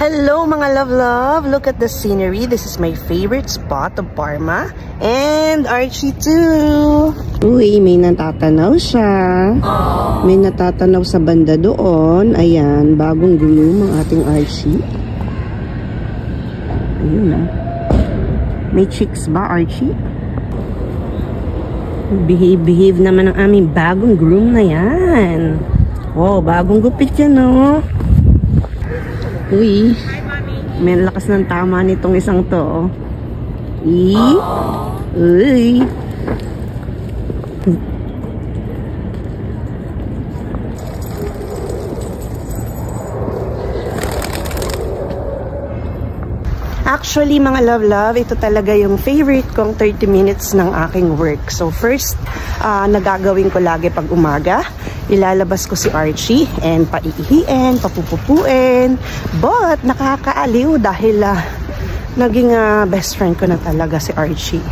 Hello mga love! Look at the scenery. This is my favorite spot of Parma. And Archie too. Uy, may natatanaw siya. May natatanaw sa banda doon. Ayan, bagong groom ang ating Archie. Ayun na. May chicks ba, Archie? Behave naman ang aming bagong groom na yan. Oh, bagong gupit yan, no? Uy, may lakas ng tama nitong isang to. Uy. Actually, mga love, ito talaga yung favorite kong 30 minutes ng aking work. So first, nagagawin ko lagi pag umaga. Ilalabas ko si Archie and paiihiin, papupupuin. But nakakaaliw dahil naging best friend ko na talaga si Archie.